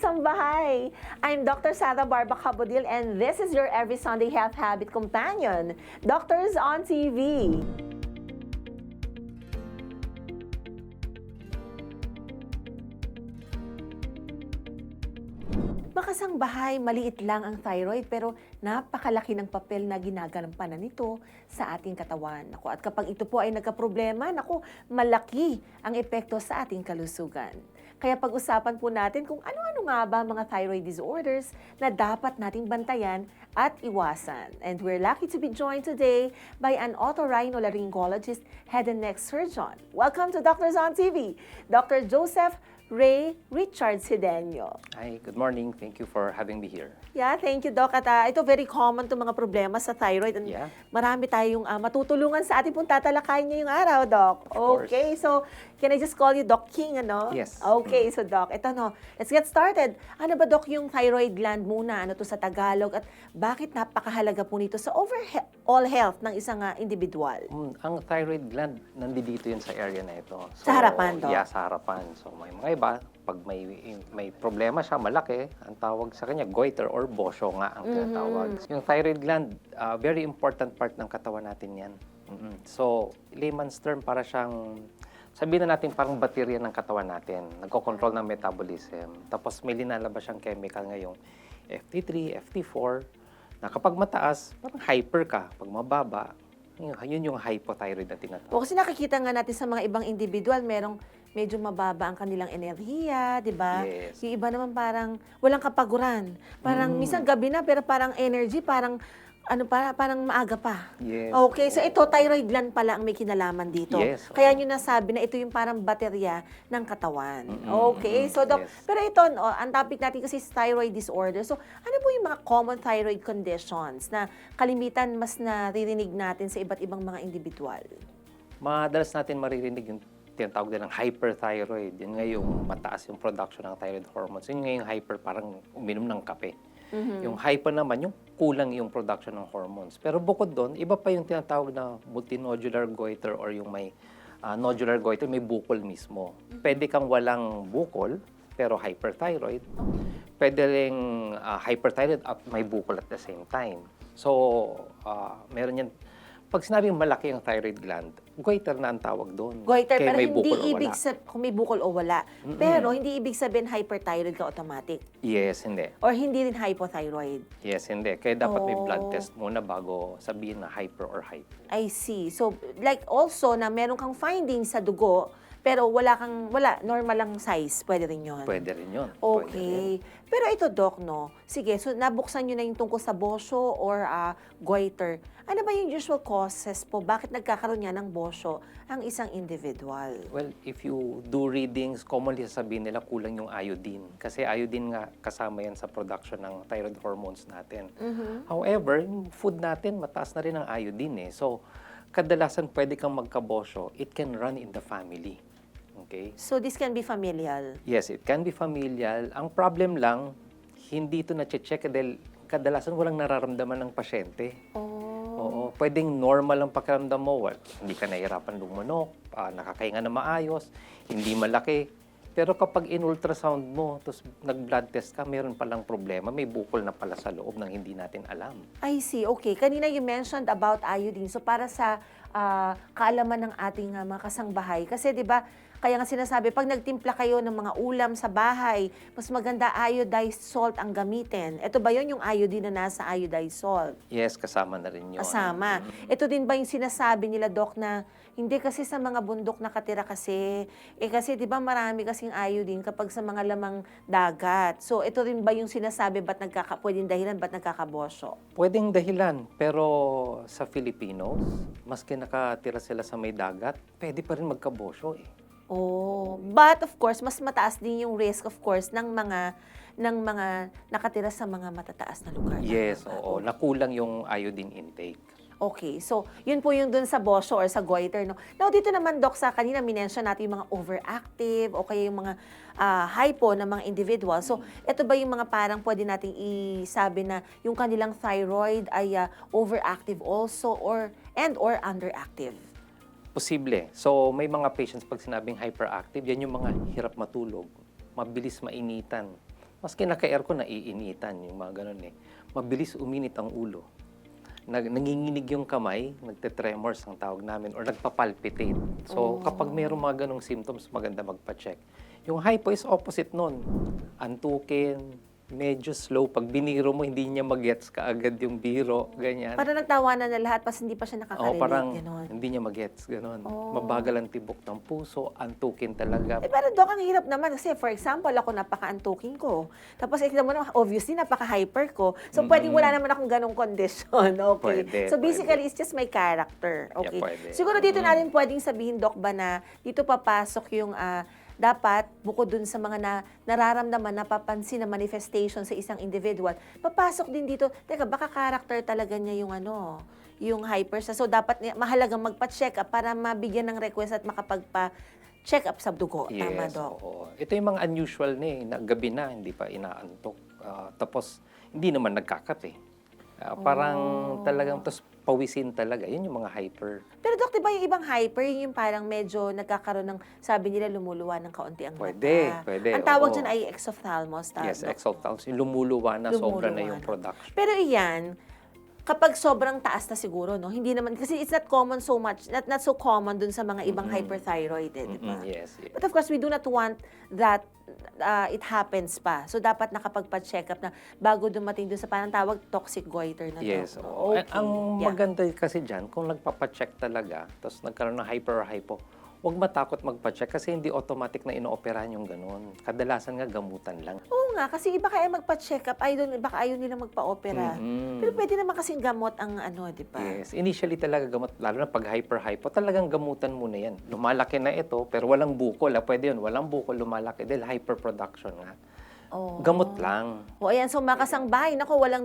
kasambahay! I'm Dr. Sara Barba Cabudil and this is your every Sunday health habit companion, Doctors on TV. Makasangbahay, maliit lang ang thyroid pero napakalaki ng papel na ginagampanan nito sa ating katawan. Naku, at kapag ito po ay nagkaproblema, naku, malaki ang epekto sa ating kalusugan. Kaya pag-usapan po natin kung ano-ano nga ba mga thyroid disorders na dapat nating bantayan at iwasan. And we're lucky to be joined today by an otorhinolaryngologist, head and neck surgeon. Welcome to Doctors on TV, Dr. Joseph Ray Richard Sidenio. Hi, good morning. Thank you for having me here. Yeah, thank you, Doc. At ito very common itong mga problema sa thyroid. And Yeah. marami tayong matutulungan sa ating pong tatalakayin ngayong araw, Doc. Of course. Okay, so can I just call you Doc King, ano? Yes. Okay, so Doc, ito no, let's get started. Ano ba, Doc, yung thyroid gland muna? Ano to sa Tagalog? At bakit napakahalaga po nito sa overall health ng isang individual? Ang thyroid gland, nandito yun sa area na ito. So, Sa harapan, Doc? Yeah, sa harapan. So may mga iba, pag may problema siya, malaki, ang tawag sa kanya, goiter or bosyo nga ang tinatawag. Yung thyroid gland, very important part ng katawan natin yan. So, layman's term, para siyang, sabihin na natin parang baterya ng katawan natin. Nagko-control ng metabolism. Tapos may linalabas siyang chemical ngayong FT3, FT4, na kapag mataas, parang hyper ka. Pag mababa, yun yung hypothyroid na tinatawag. O kasi nakikita nga natin sa mga ibang individual, merong medyo mababa ang kanilang enerhiya, di ba? Yes. Yung iba naman parang walang kapaguran. Parang minsan gabi na pero parang energy, parang parang maaga pa. Yes. Okay, so ito thyroid gland pala ang may kinalaman dito. Yes. Kaya nyo nasabi na ito yung parang baterya ng katawan. Okay, so Doc, Yes. pero ito, no, ang topic natin kasi is thyroid disorder. So, ano po yung mga common thyroid conditions na kalimitan mas naririnig natin sa iba't ibang mga individual? Madalas natin maririnig yung tinatawag din ng hyperthyroid. Yun nga yung mataas yung production ng thyroid hormones. Yun nga yung hyper, parang uminom ng kape. Yung hyper naman, yung kulang yung production ng hormones. Pero bukod doon, iba pa yung tinatawag na multinodular goiter or yung may nodular goiter, may bukol mismo. Pwede kang walang bukol, pero hyperthyroid. Pwede rin hyperthyroid at may bukol at the same time. So, meron yan. Pag sinabing malaki ang thyroid gland, goiter na ang tawag doon. Goiter, Kaya pero may hindi bukol o ibig wala. kung may bukol o wala. Pero hindi ibig sabihin hyperthyroid ka automatic. Yes, hindi. Or hindi rin hypothyroid. Yes, hindi. Kaya dapat may Oh. blood test muna bago sabihin na hyper or hypo. I see. So, like also na meron kang findings sa dugo, pero wala, normal lang size. Pwede rin yun. Pwede rin yun. Pwede rin. Okay. Pero ito, Doc, no? Sige, so nabuksan nyo na yung tungkol sa bosyo or goiter. Ano ba yung usual causes po? Bakit nagkakaroon niya ng bosyo ang isang individual? Well, if you do readings, commonly sasabihin nila kulang yung iodine. Kasi iodine nga kasama yan sa production ng thyroid hormones natin. However, yung food natin, mataas na rin ang iodine eh. So, kadalasan pwede kang magkabosyo. It can run in the family. Okay? So this can be familial. Yes, it can be familial. Ang problem lang, hindi ito na-check dahil kadalasan walang nararamdaman ng pasyente. Oo, pwedeng normal ang pakiramdam mo. Hindi ka nahihirapan lumunok, nakakahinga na maayos, hindi malaki. Pero kapag in-ultrasound mo, tapos nag-blood test ka, meron palang problema. May bukol na pala sa loob ng hindi natin alam. I see. Okay. Kanina you mentioned about iodine. So para sa kaalaman ng ating mga kasangbahay. Kasi 'di ba, kaya nga sinasabi, pag nagtimpla kayo ng mga ulam sa bahay, mas maganda iodized salt ang gamitin. Ito ba yon yung iodine na nasa iodized salt? Yes, kasama na rin yun. Kasama. Ito din ba yung sinasabi nila, Doc, na hindi kasi sa mga bundok nakatira kasi. Kasi di ba marami kasing iodine kapag sa mga lamang dagat. So ito rin ba yung sinasabi, pwedeng dahilan, ba't nagkakabosyo? Pwedeng dahilan, pero sa Filipinos, maski nakatira sila sa may dagat, pwede pa rin magkabosyo eh. Oh, but of course, mas mataas din yung risk of course ng mga nakatira sa mga matataas na lugar. Yes, Tama ba? oo. Nakulang yung iodine intake. Okay, so yun po yung dun sa bosyo or sa goiter, no? Now, dito naman, Doc, sa kanina, minention natin yung mga overactive o kaya yung mga hypo na mga individual. So, ito ba yung mga parang pwede nating isabi na yung kanilang thyroid ay overactive also or underactive? Posible. So, may mga patients pag sinabing hyperactive, yan yung mga hirap matulog, mabilis mainitan, Maski naka-aircon, naiinitan, yung mga ganun eh. Mabilis uminit ang ulo. Nanginginig yung kamay, nagte-tremors ang tawag namin, or nagpapalpitate. So, kapag mayroong mga ganong symptoms, maganda magpa-check. Yung hypo is opposite nun. Antukin, medyo slow. Pag biniro mo, hindi niya magets kaagad yung biro, ganyan. Parang nagtawanan na lahat, pas hindi pa siya nakakarinig. Parang Ganon. hindi niya magets, gano'n. Oh. Mabagal ang tibok ng puso, antukin talaga. Pero Doc, ang hirap naman kasi for example, ako napaka-antukin ko. Tapos ikita mo naman, obviously, napaka-hyper ko. So, pwedeng wala naman akong ganong kondisyon. Okay. Pwede, So, basically, pwede. it's just my character. Okay. Yeah, pwede. Siguro dito natin pwedeng sabihin, Doc, ba na dito papasok yung dapat, bukod dun sa mga nararamdaman, napapansin na manifestation sa isang individual, papasok din dito, teka, baka character talaga niya yung yung hyper siya. So, dapat mahalagang magpa-check up para mabigyan ng request at makapagpa-check up sa dugo. Tama, Yes, Doc? oo. Ito yung mga unusual na gabi na, hindi pa inaantok. Tapos, hindi naman nagkakape. Parang talagang, tapos pawisin talaga. Yun yung mga hyper. Pero Doc, di ba yung ibang hyper, yung parang medyo nagkakaroon ng, sabi nila, lumuluwa ng kaunti ang mata. Pwede. Ang tawag Oo. dyan ay exophthalmos. Yes, Doc? exophthalmos. Yung lumuluwa na, sobra na Lumuluwa yung na. production. Pero iyan, kapag sobrang taas na siguro, no? Hindi naman, kasi it's not common so much, not so common dun sa mga ibang hyperthyroid, di ba? Yes. But of course, we do not want that it happens pa. So, dapat nakapagpa-check up na bago dumating dun sa parang tawag toxic goiter na Yes. to. Oo. Okay. Ang Yeah. maganda kasi dyan, kung nagpapacheck talaga, tapos nagkaroon ng hyper or hypo, huwag matakot magpacheck kasi hindi automatic na inooperahan yung ganun. Kadalasan nga gamutan lang. Oo nga, kasi iba kaya magpa-check up, baka ayaw nila magpa-opera. Pero pwede naman kasing gamot ang di ba? Yes. Initially talaga gamot, lalo na pag hyper-hypo, talagang gamutan muna yan. Lumalaki na ito, pero walang bukol. Pwede yun, walang bukol, lumalaki. Dahil hyperproduction nga. Oo. Gamot lang. O ayan, so makasang bahay, nako, wag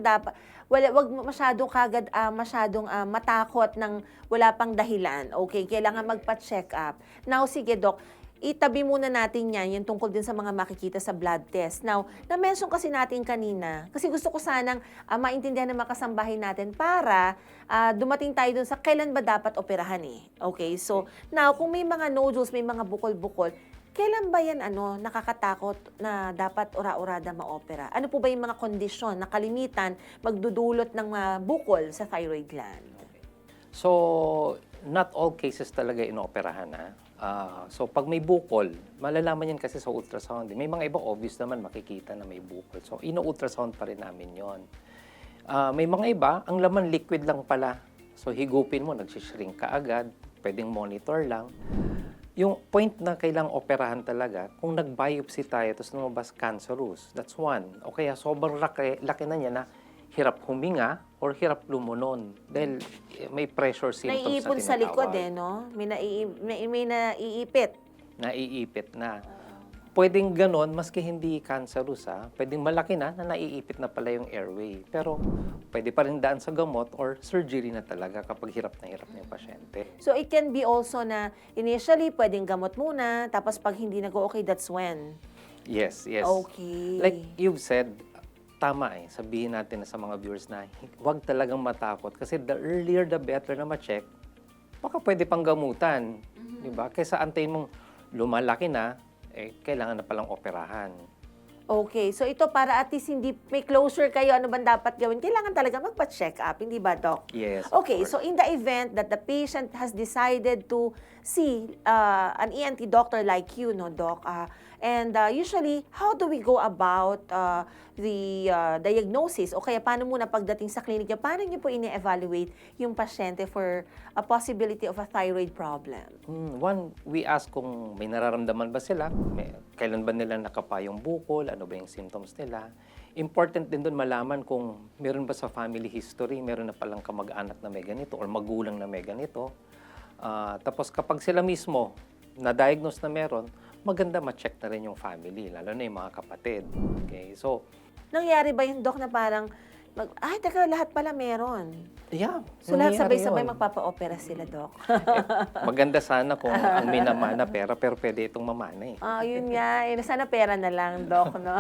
masyadong kagad, matakot ng wala pang dahilan. Okay, kailangan magpa-check up. Now, sige, Doc, itabi muna natin yan, yung tungkol din sa mga makikita sa blood test. Now, na-mention kasi natin kanina, kasi gusto ko sanang maintindihan ng makasambahay natin para dumating tayo dun sa kailan ba dapat operahan eh. Okay, so now, kung may mga nodules, may mga bukol-bukol, kailan ba yan nakakatakot na dapat ura-urada maopera? Ano po ba yung mga kondisyon na kalimitan magdudulot ng bukol sa thyroid gland? So, not all cases talaga inooperahan na. So, pag may bukol, malalaman yan kasi sa ultrasound. May mga iba obvious naman makikita na may bukol. So, ino-ultrasound pa rin namin yon. May mga iba, ang laman liquid lang pala. So, higupin mo, nagsishrink ka agad. Pwedeng monitor lang. Yung point na kailangang operahan talaga, kung nag-biopsy tayo, tapos lumabas cancerous, that's one. O kaya sobrang laki na niya na hirap huminga or hirap lumunon. Dahil may pressure symptoms Naiipon na sa likod tinatawag. no? May naiipit. Naiipit na. Pwedeng ganon, maski hindi cancerous pwedeng malaki na naiipit na pala yung airway. Pero pwede pa rin daan sa gamot or surgery na talaga kapag hirap na yung pasyente. So it can be also na initially pwedeng gamot muna, tapos pag hindi nag-okay, that's when. Yes. Okay. Like you've said, tama sabihin natin sa mga viewers na huwag talagang matakot kasi the earlier the better na ma-check, baka pwede pang gamutan. Diba? Kaysa antayin mong lumalaki na, kailangan na palang operahan. Okay, so ito para at least hindi may closure kayo, ano bang dapat gawin? Kailangan talaga magpa-check up, hindi ba, Doc? Yes. of Okay, course. so in the event that the patient has decided to see an ENT doctor like you, no, Doc, and usually, how do we go about the diagnosis? O kaya paano muna pagdating sa clinic, paano niyo po ini-evaluate yung pasyente for a possibility of a thyroid problem? One, we ask kung may nararamdaman ba sila, kailan ba nila nakapa yung bukol, ano ba yung symptoms nila. Important din doon malaman kung meron ba sa family history, meron na palang kamag-anak na may ganito or magulang na may ganito. Tapos kapag sila mismo na-diagnose na meron, maganda ma-check na rin yung family, lalo na yung mga kapatid. Okay, so Nangyari ba yung, Doc, na parang, teka, lahat pala meron? yeah. So lahat nangyayari sabay-sabay yun. magpapa-opera sila, Doc? Maganda sana kung ang minamana pera, pero pwede itong mamana Yun nga. Sana pera na lang, Doc, no?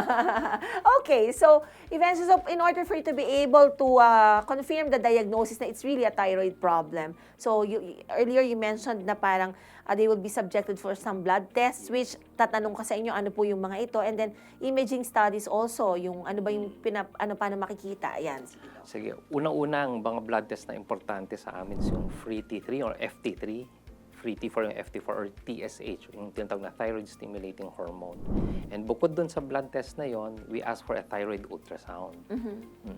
Okay, so, eventually, so in order for you to be able to confirm the diagnosis na it's really a thyroid problem, so earlier you mentioned na parang they will be subjected for some blood tests, which tatanong ka sa inyo ano po yung mga ito. And then, imaging studies also, yung ano ba yung paano makikita. Ayan. Sige, Doc. Sige, unang-unang mga blood test na importante sa amin is yung free T3 or FT3. Free T4 yung FT4 or TSH, yung tinatawag na thyroid stimulating hormone. And bukod dun sa blood test na yon, we ask for a thyroid ultrasound.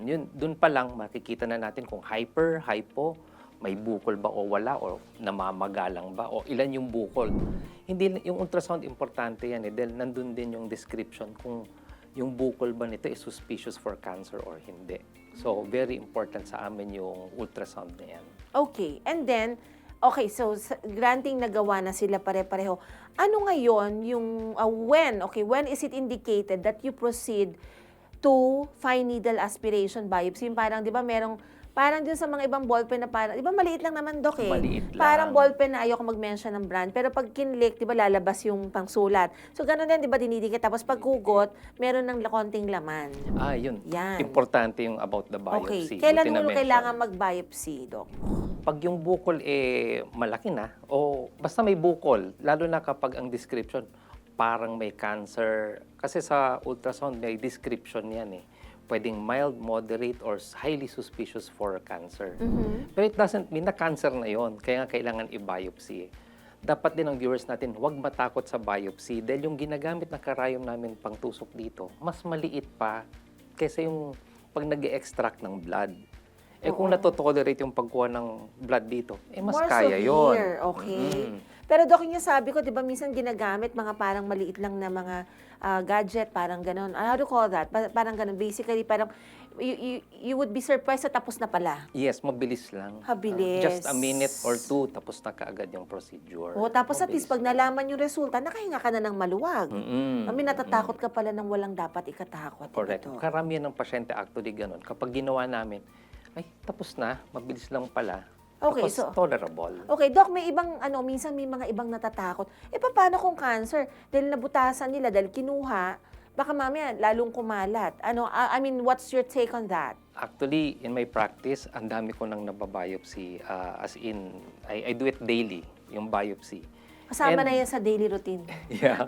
Yun, dun pa lang makikita na natin kung hyper, hypo, may bukol ba o wala, o namamagalang ba, o ilan yung bukol. Hindi, yung ultrasound importante yan dahil nandun din yung description kung yung bukol ba nito is suspicious for cancer or hindi. So, very important sa amin yung ultrasound na yan. Okay. And then, okay, so granting nagawa na sila pare-pareho. Ano ngayon yung when is it indicated that you proceed to fine needle aspiration biopsy? Parang 'di ba parang dun sa mga ibang ballpen na parang, 'di ba maliit lang naman, Dok eh. Maliit lang. Parang ballpen na ayoko mag-mention ng brand, pero pag kinlik, 'di ba lalabas yung pangsulat. So ganun din, 'di ba dinidikit, tapos pag hugot, meron ng konting laman. Yun. Yan. Importante yung about the Okay. biopsy. Kailan Buti mo na-mention. kailangan mag-biopsy, Dok? Pag yung bukol malaki na, o basta may bukol, lalo na kapag ang description parang may cancer. Kasi sa ultrasound may description yan eh. Pwedeng mild, moderate, or highly suspicious for cancer. Pero it doesn't mean na cancer na yon. Kaya nga kailangan i-biopsy. Dapat din ang viewers natin, huwag matakot sa biopsy dahil yung ginagamit na karayom namin pang tusok dito, mas maliit pa kaysa yung pag nag-extract ng blood. Kung natotolerate yung pagkuha ng blood dito, mas More kaya yun. severe, okay. Pero Dok, yung sabi ko, di ba, minsan ginagamit mga parang maliit lang na mga gadget, parang ganon. How do you call that? Parang ganon. Basically, parang you would be surprised na tapos na pala. Yes, mabilis lang. Mabilis. Just a minute or two, tapos na kaagad yung procedure. Tapos at least, Mabilis pag nalaman yung resulta, nakahinga ka na ng maluwag. Mm-mm. Natatakot ka pala ng walang dapat ikatakot. Correct. Dok. Karamihan ng pasyente actually ganun. Kapag ginawa namin, ay, tapos na, mabilis lang pala. Okay, Tapos so tolerable. okay, Doc, may ibang, minsan may mga ibang natatakot. Paano kung cancer? Dahil nabutasan nila, dahil kinuha, baka mamaya lalong kumalat. I mean, what's your take on that? Actually, in my practice, ang dami ko nang nababiopsy. As in, I do it daily, yung biopsy. Kasama And- na yan sa daily routine. Yeah.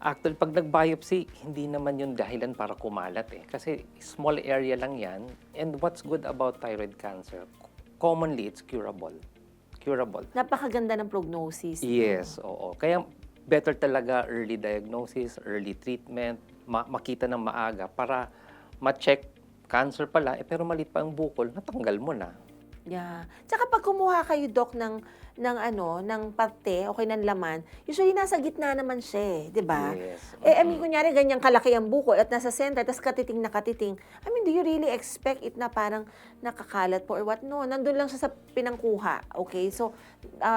Actually, pag nag-biopsy, hindi naman yun dahilan para kumalat eh. Kasi small area lang yan. And what's good about thyroid cancer, commonly, it's curable. Curable. Napakaganda ng prognosis. Yes, oo. Kaya better talaga early diagnosis, early treatment, makita ng maaga para ma-check cancer pala, pero maliit pa ang bukol, natanggal mo na. Yeah. Tsaka pag kumuha kayo, Doc, ng parte, okay, ng laman, usually nasa gitna naman siya, di ba? Yes. I mean, kunyari, ganyang kalaki ang bukol at nasa center, tapos katiting na katiting. I mean, do you really expect it na parang nakakalat po or what? No, nandun lang siya sa pinangkuha, okay? So,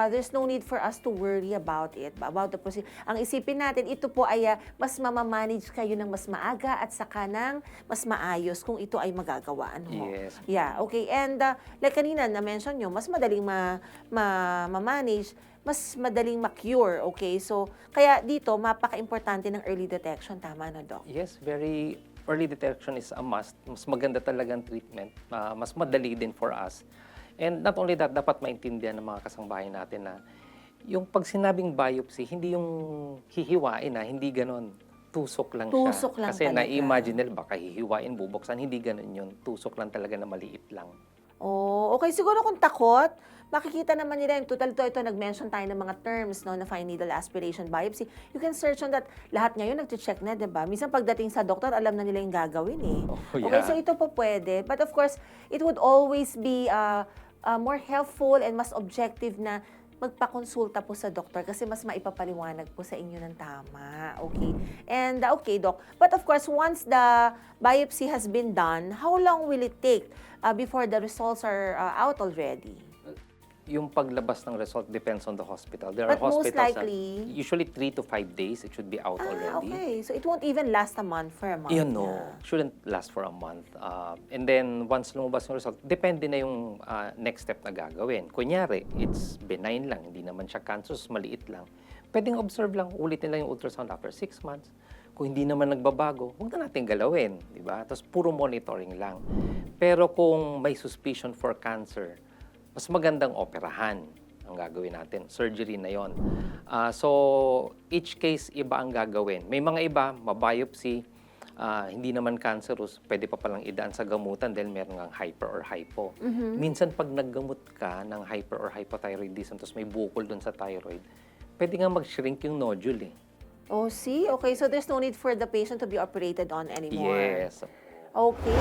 there's no need for us to worry about it, about the procedure. Ang isipin natin, ito po ay mas mamamanage kayo ng mas maaga at saka ng mas maayos kung ito ay magagawa. Yes. Yeah, okay. And like kanina na-mention nyo, mas madaling ma-manage, mas madaling ma-cure, okay? So, kaya dito, mapaka-importante ng early detection. Tama na, Doc? Yes, very early detection is a must. Mas maganda talagang treatment. Mas madali din for us. And not only that, dapat maintindihan ng mga kasangbahay natin na yung pag sinabing biopsy, hindi yung hihiwain hindi ganon. Tusok lang siya. Tusok lang Kasi talaga. na-imagine nila, baka hihiwain, bubuksan. Hindi ganon yun. Tusok lang talaga na maliit lang. Oh, okay. Siguro kung takot, makikita naman nila yung total ito nag-mention tayo ng mga terms, no, na fine needle aspiration biopsy. You can search on that. Lahat ngayon nag-check na, 'di ba? Minsan pagdating sa doktor, alam na nila yung gagawin eh. Oh, Okay, yeah. so ito po pwede. But of course, it would always be more helpful and mas objective na magpakonsulta po sa doktor kasi mas maipapaliwanag po sa inyo ng tama. Okay? And okay, Doc. But of course, once the biopsy has been done, how long will it take before the results are out already? Yung paglabas ng result depends on the hospital. There But are most hospitals likely- that usually 3 to 5 days, it should be out already. Okay. So it won't even last a month for a month. Yun, no. Yeah. Shouldn't last for a month. And then, once lumabas yung result, depende na yung next step na gagawin. Kunyari, it's benign lang, hindi naman siya cancerous, maliit lang. Pwedeng observe lang, ulitin lang yung ultrasound after 6 months. Kung hindi naman nagbabago, huwag na natin galawin, di ba? Tapos puro monitoring lang. Pero kung may suspicion for cancer, mas magandang operahan. ang gagawin natin. Surgery na yon. So, each case, iba ang gagawin. May mga iba, mabiopsy, hindi naman cancerous, pwede pa palang idaan sa gamutan dahil meron ngang hyper or hypo. Minsan, pag naggamot ka ng hyper or hypothyroidism, tapos may bukol dun sa thyroid, pwede nga mag-shrink yung nodule eh. Oh, see? Okay, so there's no need for the patient to be operated on anymore. Yes. Okay.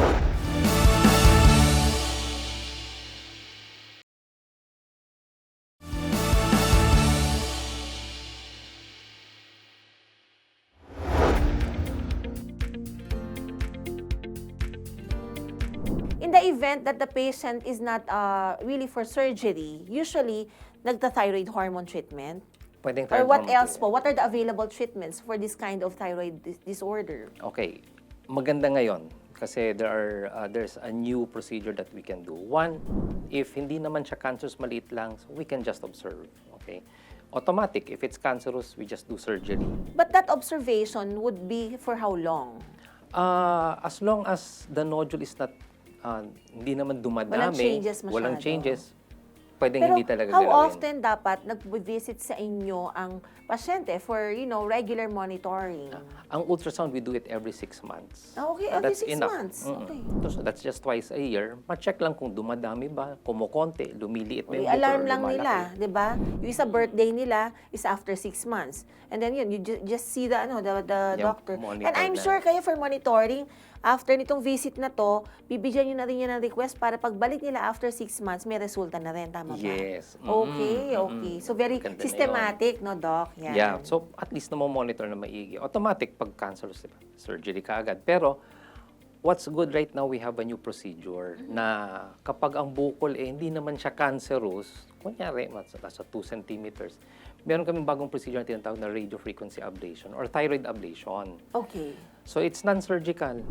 In the event that the patient is not really for surgery, usually nagta-thyroid hormone treatment. Pwedeng Or thyroid what hormone else therapy. po? What are the available treatments for this kind of thyroid disorder? Okay. Maganda ngayon kasi there's a new procedure that we can do. One, if hindi naman siya cancerous, maliit lang, so we can just observe. Okay? Automatic, if it's cancerous, we just do surgery. But that observation would be for how long? As long as the nodule is not, hindi naman dumadami, Walang changes walang masyado. changes, pwedeng Pero hindi talaga how galawin. often dapat nag-visit sa inyo ang pasyente for, regular monitoring? Ang ultrasound, we do it every 6 months. Okay, every That's 6 enough. months. Okay. So that's just twice a year. Ma-check lang kung dumadami ba, kumukonti, lumiliit ba yung I-alarm bukol or lang nila, lumalaki. 'di ba? Yung isa birthday nila is after 6 months. And then yun, you just see the the Yung doctor. monitor And I'm na. sure kayo for monitoring, after nitong visit na to, bibigyan niyo na rin yan ng request para pagbalik nila after 6 months, may resulta na rin, tama ba? Yes. Okay, okay. So very Maganda na systematic, no, Doc? Yan. Yeah, so at least monitor na maigi. Automatic pag cancerous, diba? Surgery ka agad. Pero what's good right now, we have a new procedure na kapag ang bukol hindi naman siya cancerous, kunyari, nasa 2 centimeters, meron kaming bagong procedure na tinatawag na radiofrequency ablation or thyroid ablation. Okay. So it's non-surgical.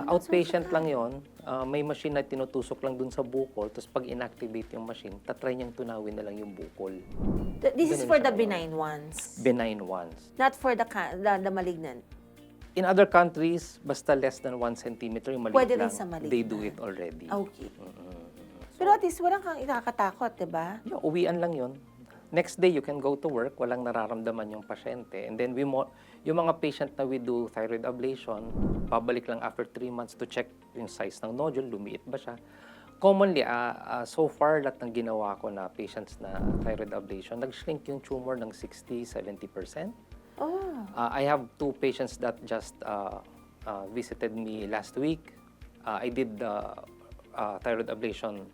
Outpatient lang yon. May machine na tinutusok lang dun sa bukol, tapos pag inactivate yung machine, tatry niyang tunawin na lang yung bukol. This is Ganun for siya the ngayon. benign ones, Benign ones. not for the malignant. In other countries, basta less than 1 centimeter, yung maliit Pwede rin lang, sa maliit they do na. it already. Okay. Pero at least walang kang ikakatakot, 'di ba? Yeah, uwian lang yon. Next day, you can go to work, walang nararamdaman yung pasyente. And then, yung mga patient na we do thyroid ablation, pabalik lang after 3 months to check yung size ng nodule, lumiit ba siya. Commonly, so far, lahat ng ginawa ko na patients na thyroid ablation, nag-shrink yung tumor ng 60-70%. Oh. I have 2 patients that just visited me last week. I did thyroid ablation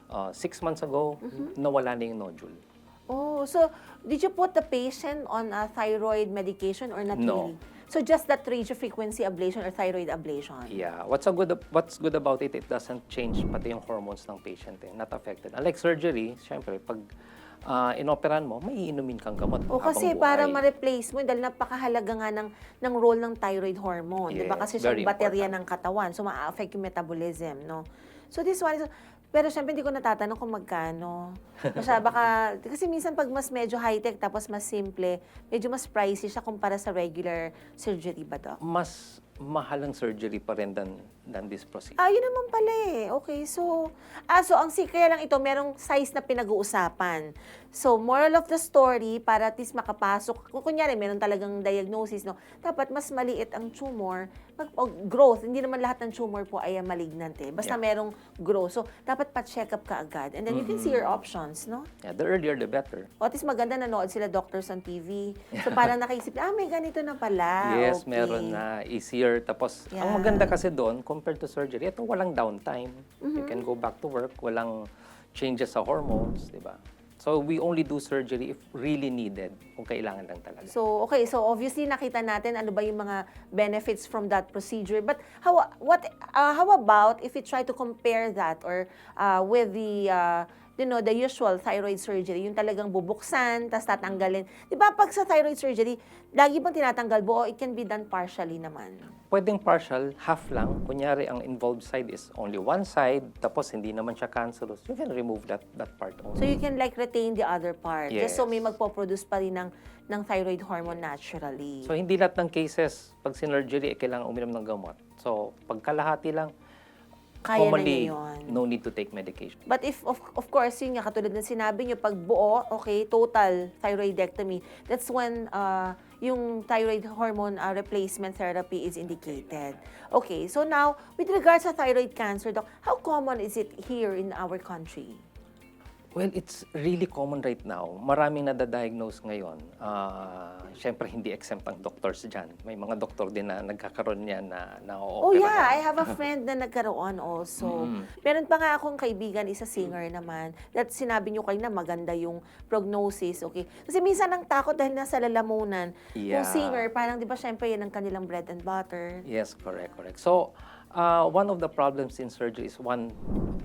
6 months ago, nawala na yung nodule. Oh, so did you put the patient on a thyroid medication or not No. really? So just that radiofrequency ablation or thyroid ablation? Yeah, what's good about it, it doesn't change pati yung hormones ng patient, not affected. Unlike surgery, syempre, pag inoperan mo, may iinumin kang gamot O habang kasi buhay. para ma-replace mo, dahil napakahalaga nga ng role ng thyroid hormone. Di ba? Yes, Kasi siya very yung baterya important. ng katawan. So, ma-affect yung metabolism, no? So, this one is... Pero syempre, hindi ko natatanong kung magkano. Kasi minsan pag mas medyo high-tech tapos mas simple, medyo mas pricey siya kumpara sa regular surgery ba, Doc? Mas mahal ang surgery pa rin than this procedure. Yun naman pala eh. Okay, so kaya lang ito, merong size na pinag-uusapan. So, moral of the story, para at least makapasok, kung kunyari, meron talagang diagnosis, no, dapat mas maliit ang tumor, growth, hindi naman lahat ng tumor po ay malignant eh. Basta Yeah. merong growth. So, dapat pa-check up ka agad. And then you can see your options, no? Yeah, the earlier the better. O at least maganda nanood sila doctors on TV. So, parang nakaisip, may ganito na pala. Yes, Okay. meron na easier. Tapos, Yeah. ang maganda kasi doon, compared to surgery, ito walang downtime. You can go back to work, walang changes sa hormones, di ba? So, we only do surgery if really needed, kung kailangan lang talaga. So, okay. So, obviously, nakita natin ano ba yung mga benefits from that procedure. But how about if we try to compare that or with the, the usual thyroid surgery, yung talagang bubuksan, tas tatanggalin. Di ba, pag sa thyroid surgery, lagi bang tinatanggal buo? It can be done partially naman. Pwedeng partial, half lang. Kunyari, ang involved side is only one side, tapos hindi naman siya cancerous. You can remove that part So, only. you can like retain the other part. Just so Yes. may magpo-produce pa rin ng thyroid hormone naturally. So, hindi lahat ng cases, pag sinurgery, kailangan uminom ng gamot. So, pag kalahati lang, Kaya na commonly, niya yun. no need to take medication. But if, of course, yun nga, katulad ng sinabi nyo, pag buo, okay, total thyroidectomy, that's when yung thyroid hormone replacement therapy is indicated. Okay, so now, with regards sa thyroid cancer, Doc, how common is it here in our country? Well, it's really common right now. Maraming nadadiagnose ngayon. Siyempre, hindi exempt ang doctors dyan. May mga doktor din na nagkakaroon niyan na Oh na-opera. yeah, I have a friend na nagkaroon also. Meron pa nga akong kaibigan, isa singer naman, that sinabi nyo kayo na maganda yung prognosis, okay? Kasi minsan ang takot dahil nasa lalamunan. Yeah. Yung singer, parang di ba syempre yan ang kanilang bread and butter. Yes, correct. So, one of the problems in surgery is one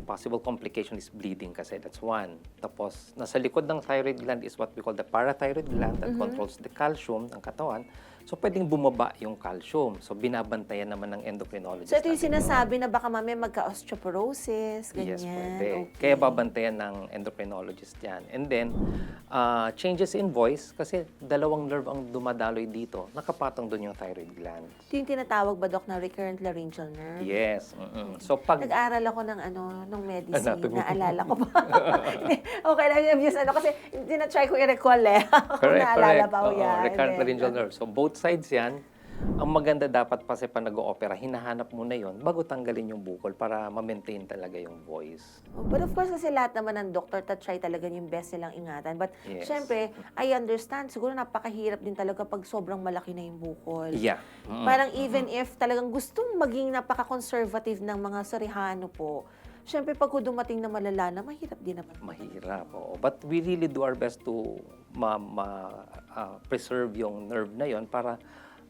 possible complication is bleeding kasi that's one. Tapos, nasa likod ng thyroid gland is what we call the parathyroid gland that controls the calcium ng katawan. So, pwedeng bumaba yung calcium. So, binabantayan naman ng endocrinologist. So ito yung natin. sinasabi na baka mamaya magka-osteoporosis, ganyan. Yes, pwede. Okay. Kaya babantayan ng endocrinologist yan. And then, changes in voice, kasi dalawang nerve ang dumadaloy dito, nakapatong doon yung thyroid gland. Ito yung tinatawag ba, Doc, na recurrent laryngeal nerve? Yes. So, pag... Nag-aral ako ng ng medicine. Anatomy. Naalala ko pa. Hindi, okay lang yung just kasi tinatry ko i-recall Kung Correct, naalala correct. pa. Oo, Yeah, recurrent and then, laryngeal nerve. So, both sides yan. Ang maganda dapat kasi pa nag-o-opera, hinahanap mo na yon bago tanggalin yung bukol para ma-maintain talaga yung voice. But of course, kasi lahat naman ng doktor, try talaga yung best nilang ingatan. But Yes. syempre, I understand, siguro napakahirap din talaga pag sobrang malaki na yung bukol. Yeah. Parang even if talagang gustong maging napaka-conservative ng mga Sarihano po, syempre pag dumating na malala na, mahirap din naman. Mahirap, oo. But we really do our best to preserve yung nerve na yon para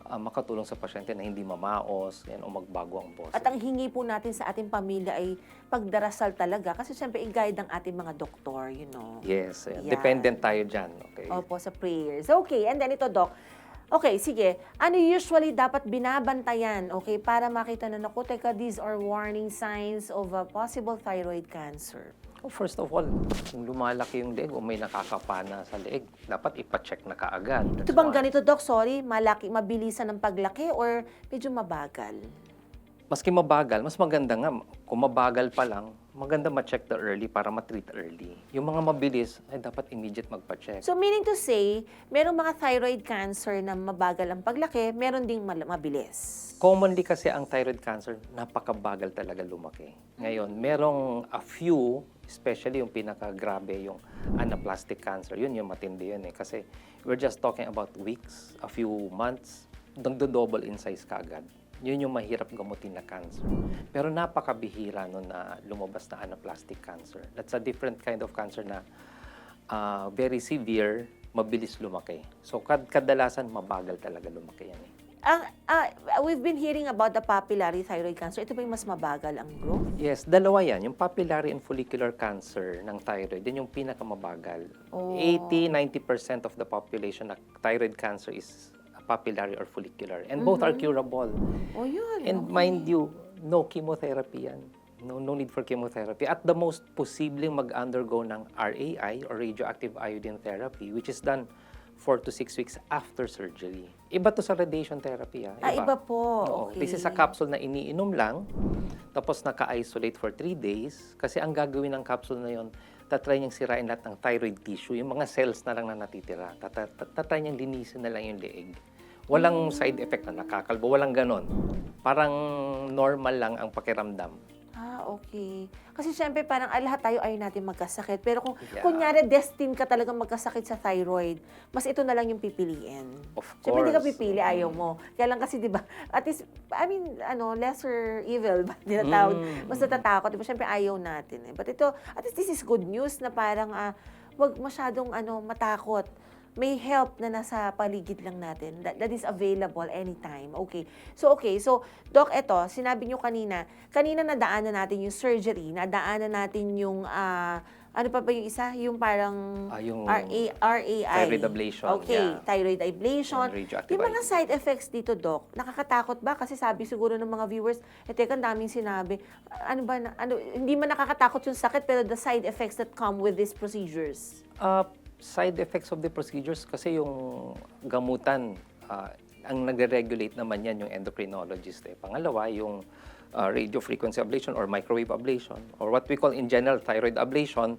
makatulong sa pasyente na hindi mamaos o magbago ang boses. At ang hingi po natin sa ating pamilya ay pagdarasal talaga kasi syempre i-guide ang ating mga doktor, you know. Yes, Yan. dependent tayo dyan. Okay. Opo, sa prayers. Okay, and then ito, Doc. Okay, sige. Ano usually dapat binabantayan, okay, para makita na, naku, teka, these are warning signs of a possible thyroid cancer? Oh, first of all, kung lumalaki yung leeg o may nakakapana sa leeg, dapat ipacheck na kaagad. Ito That's bang one. ganito, Doc? Sorry, mabilisan ng paglaki or medyo mabagal? Maski mabagal, mas maganda nga, kung mabagal pa lang, maganda ma-check the early para ma-treat early. Yung mga mabilis, ay dapat immediate magpa-check. So meaning to say, merong mga thyroid cancer na mabagal ang paglaki, meron ding mabilis. Commonly kasi ang thyroid cancer, napakabagal talaga lumaki. Ngayon, merong a few, especially yung pinakagrabe, yung anaplastic cancer. Yun yung matindi yun eh. Kasi we're just talking about weeks, a few months, nagdo-double in size kaagad. Yun yung mahirap gamutin na cancer. Pero napakabihira nun na lumabas na anaplastic cancer. That's a different kind of cancer na very severe, mabilis lumaki. So kadalasan mabagal talaga lumaki yan eh. We've been hearing about the papillary thyroid cancer. Ito ba yung mas mabagal ang growth? Yes, dalawa yan. Yung papillary and follicular cancer ng thyroid, yun yung pinakamabagal. Oh. 80-90% of the population na thyroid cancer is papillary or follicular. And both are curable. Oh, yun. And okay. mind you, no chemotherapy yan. No need for chemotherapy. At the most, posibleng mag-undergo ng RAI or radioactive iodine therapy, which is done 4 to 6 weeks after surgery. Iba to sa radiation therapy. Iba po. Oo. Okay. This is a capsule na iniinom lang, tapos naka-isolate for 3 days. Kasi ang gagawin ng capsule na yon, tatry niyang sirain lahat ng thyroid tissue, yung mga cells na lang na natitira. Tatry niyang linisin na lang yung leeg. Walang side effect na nakakalbo, walang ganon. Parang normal lang ang pakiramdam. Okay. Kasi syempre parang lahat tayo ayaw natin magkasakit. Pero kung Yeah. kunyari destined ka talagang magkasakit sa thyroid, mas ito na lang yung pipiliin. Of Syempre hindi ka course. pipili, ayaw mo. Kaya lang kasi 'di ba, at least lesser evil ba tinatawag. Mas natatakot, 'di ba? Syempre ayaw natin eh. But ito, at least this is good news na parang wag masyadong matakot. May help na nasa paligid lang natin that is available anytime. Okay. So, Doc, eto, sinabi nyo kanina nadaanan natin yung surgery, nadaanan natin yung, ano pa ba yung isa? Yung parang Yung RAI. thyroid ablation, Okay, yeah. thyroid ablation. And radioactive Yung mga iodine. side effects dito, Doc, nakakatakot ba? Kasi sabi siguro ng mga viewers, teka, ang daming sinabi. Hindi man nakakatakot yung sakit, pero the side effects that come with these procedures. Side effects of the procedures kasi yung gamutan, ang nagre-regulate naman yan yung endocrinologist. Pangalawa, yung radio frequency ablation or microwave ablation or what we call in general thyroid ablation,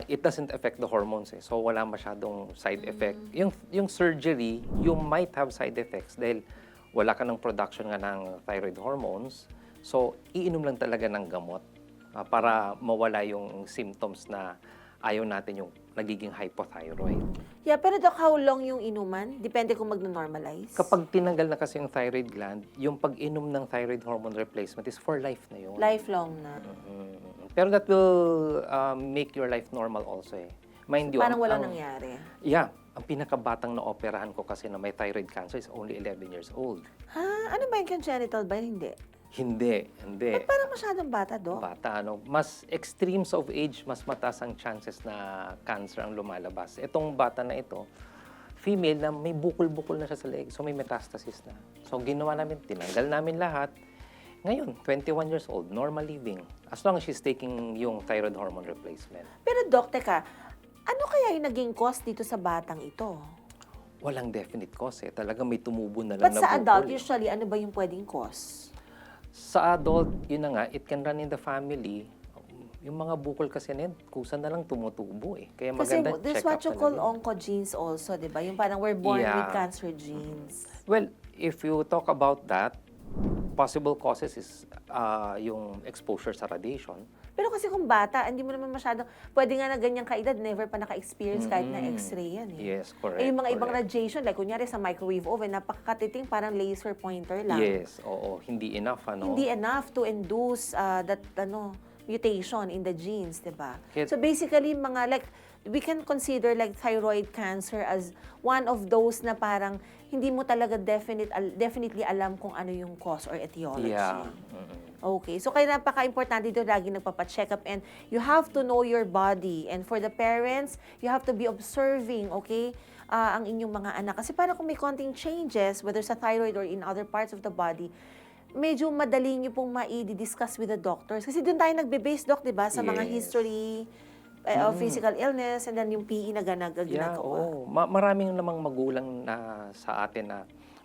it doesn't affect the hormones eh. So wala masyadong side effect. Yung surgery, you might have side effects dahil wala ka ng production nga ng thyroid hormones. So iinom lang talaga ng gamot para mawala yung symptoms na ayaw natin yung nagiging hypothyroid. Yeah, pero Doc, how long yung inuman? Depende kung magno-normalize. Kapag tinanggal na kasi yung thyroid gland, yung pag-inom ng thyroid hormone replacement is for life na yun. Lifelong na. Pero that will make your life normal also eh. Mind you, Parang walang nangyari. Yeah. Ang pinakabatang na operahan ko kasi na may thyroid cancer is only 11 years old. Ha? Ano ba yung congenital ba? Hindi. Hindi. Ba't parang masyadong bata, Doc? Bata, ano. Mas extremes of age, mas mataas ang chances na cancer ang lumalabas. Itong bata na ito, female na may bukol-bukol na siya sa leg. So may metastasis na. So ginawa namin, tinanggal namin lahat. Ngayon, 21 years old, normal living. As long as she's taking yung thyroid hormone replacement. Pero Doc, teka, ano kaya yung naging cause dito sa batang ito? Walang definite cause eh. Talaga may tumubo na lang But na sa adult, bukol. usually, ano ba yung pwedeng cause? Sa adult, yun na nga, it can run in the family. Yung mga bukol kasi na yun, kusa na lang tumutubo eh. Kaya Kasi maganda there's check what up you call talaga. oncogenes also, di ba? Yung parang we're born Yeah. with cancer genes. Well, if you talk about that, possible causes is yung exposure sa radiation. Pero kasi kung bata, hindi mo naman masyadong, pwede nga na ganyang kaedad, never pa naka-experience kahit na x-ray yan eh. Yes, correct. Eh, yung mga ibang correct. radiation, like kunyari sa microwave oven, napakakatiting, parang laser pointer lang. Yes, oo. Hindi enough, ano? Hindi enough to induce that mutation in the genes, di ba? Kaya- So basically, mga like, we can consider like thyroid cancer as one of those na parang hindi mo talaga definitely alam kung ano yung cause or etiology. Yeah. Okay. So, kaya napaka-importante dito lagi nagpapacheck up and you have to know your body. And for the parents, you have to be observing, okay, ang inyong mga anak. Kasi parang kung may konting changes, whether sa thyroid or in other parts of the body, medyo madali nyo pong ma-discuss with the doctors. Kasi doon tayo nagbe-base, Doc, di ba? Sa mga Yes. history of physical illness and then yung PE na Yeah, ginagawa. oo. Maraming namang magulang na sa atin na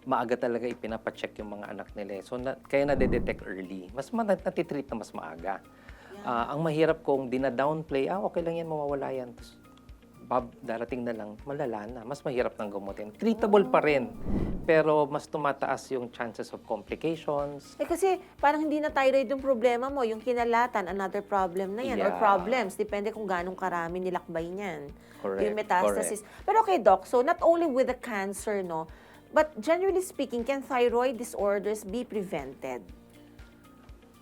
maaga talaga ipinapacheck yung mga anak nila. So, kaya nade-detect early. Mas natitreat na mas maaga. Ang mahirap kung dina-downplay, okay lang yan, mawawala yan. Tapos, darating na lang, malala na. Mas mahirap ng gamutin. Treatable pa rin. Pero mas tumataas yung chances of complications. Eh kasi parang hindi na thyroid yung problema mo, yung kinalatan, another problem na yan, or Yeah. problems, depende kung ganong karami nilakbay niyan. Correct, Yung metastasis. Pero okay, Doc, so not only with the cancer, no, but generally speaking, can thyroid disorders be prevented?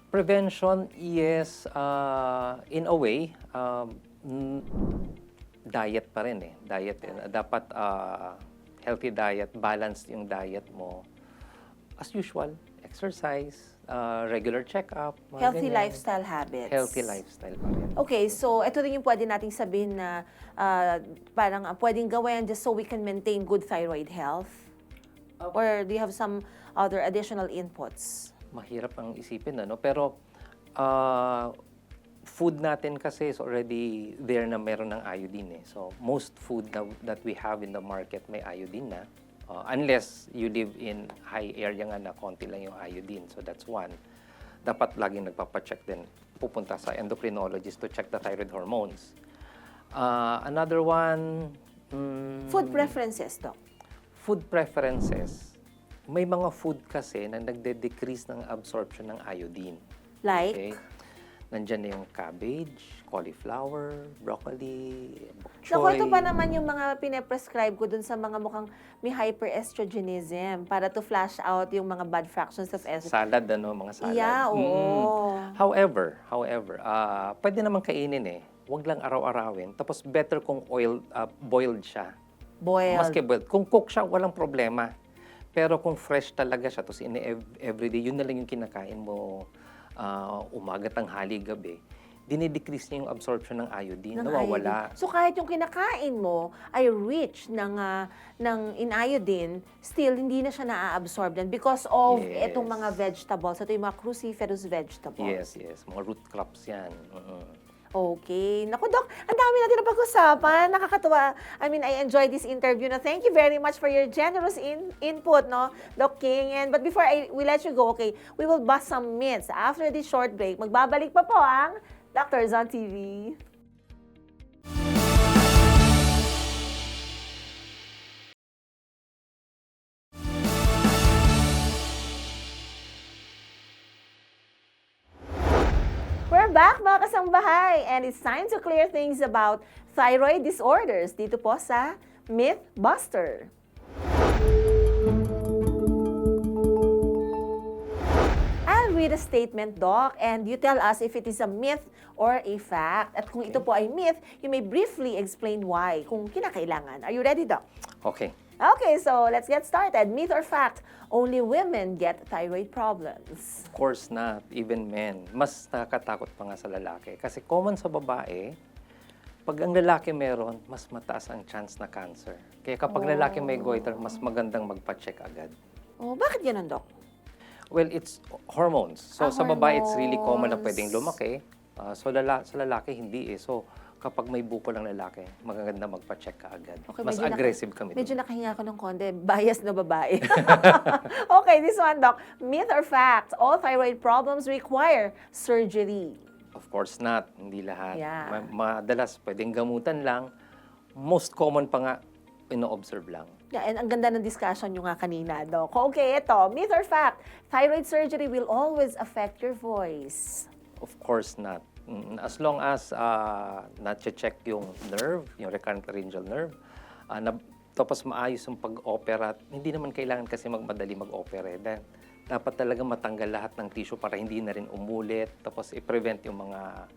Prevention, yes, in a way, diet pa rin eh. Diet. Dapat healthy diet, balanced yung diet mo. As usual, exercise, regular check-up. mga Healthy ganyan. lifestyle habits. Healthy lifestyle pa rin. Okay, so ito rin yung pwede nating sabihin na parang pwedeng gawin just so we can maintain good thyroid health? Or do you have some other additional inputs? Mahirap ang isipin, ano? Pero food natin kasi is already there na meron ng iodine eh. So most food that we have in the market may iodine na. Unless you live in high area nga na konti lang yung iodine. So that's one. Dapat laging nagpapacheck din. Pupunta sa endocrinologist to check the thyroid hormones. Another one... Food preferences, Doc. Food preferences. May mga food kasi na nagde-decrease ng absorption ng iodine. Like? Okay? Nandyan na yung cabbage, cauliflower, broccoli, bok Naku, choy. ito pa naman yung mga pinaprescribe ko dun sa mga mukhang may hyperestrogenism para to flash out yung mga bad fractions of estrogen. Salad, ano, mga salad. Yeah, oo. However, pwede naman kainin eh. Huwag lang araw-arawin. Tapos better kung boiled siya. Boiled. Maski boiled. Kung cook siya, walang problema. Pero kung fresh talaga siya, tapos everyday, yun na lang yung kinakain mo umaga, tanghali, gabi, dinidecrease niya yung absorption ng iodine, nawawala. Iodine. So kahit yung kinakain mo ay rich in iodine, still hindi na siya na-absorb din because of Yes. itong mga vegetables. Ito yung mga cruciferous vegetables. Yes. Mga root crops yan. Okay. Naku, Doc, ang dami natin na pag-usapan. Nakakatuwa. I mean, I enjoyed this interview. No? Thank you very much for your generous input, no, Doc King. But before we let you go, okay, we will bust some myths. After this short break, magbabalik pa po ang Doctors on TV. We're back mga kasambahay and it's time to clear things about thyroid disorders dito po sa Mythbuster. I'll read a statement, Doc, and you tell us if it is a myth or a fact. At kung ito po ay myth, you may briefly explain why, kung kinakailangan. Are you ready, Doc? Okay. Okay, so let's get started. Myth or fact, only women get thyroid problems. Of course not. Even men. Mas nakakatakot pa nga sa lalaki. Kasi common sa babae, pag ang lalaki meron, mas mataas ang chance na cancer. Kaya kapag lalaki may goiter, mas magandang magpa-check agad. Oh, bakit ganun, Doc? Well, it's hormones. So sa babae, it's really common na Hormones. pwedeng lumaki. Sa lalaki, hindi eh. So kapag may bukol ang lalaki, maganda magpa-check ka agad. Okay, Mas medyo aggressive kami Medyo doon. nakahinga ko ng konti. Bias na babae. Okay, this one, Doc. Myth or fact, all thyroid problems require surgery. Of course not. Hindi lahat. Yeah. Madalas, pwedeng gamutan lang. Most common pa nga, ino-observe lang. Yeah, and ang ganda ng discussion nyo nga kanina, Doc. Okay, ito. Myth or fact, thyroid surgery will always affect your voice. Of course not. As long as na-check yung nerve, yung recurrent laryngeal nerve, tapos maayos yung pag-opera, hindi naman kailangan kasi magmadali mag-opera. Then, dapat talaga matanggal lahat ng tissue para hindi na rin umulit, tapos i-prevent yung mga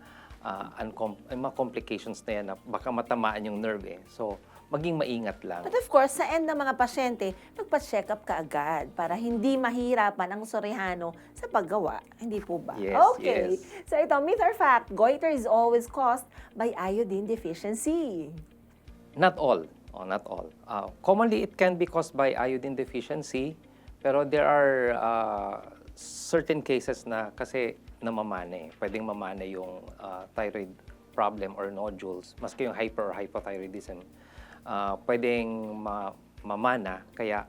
mga complications na yan na baka matamaan yung nerve eh. So, maging maingat lang. But of course, sa end ng mga pasyente, magpa-check up ka agad para hindi mahirapan ang Sorehano sa paggawa. Hindi po ba? Yes, Okay. yes. So ito, myth or fact, goiter is always caused by iodine deficiency. Not all. Not all. Commonly, it can be caused by iodine deficiency, pero there are certain cases na kasi namamana eh. Pwedeng mamana yung thyroid problem or nodules, maski yung hyper or hypothyroidism. Pwedeng mamana, kaya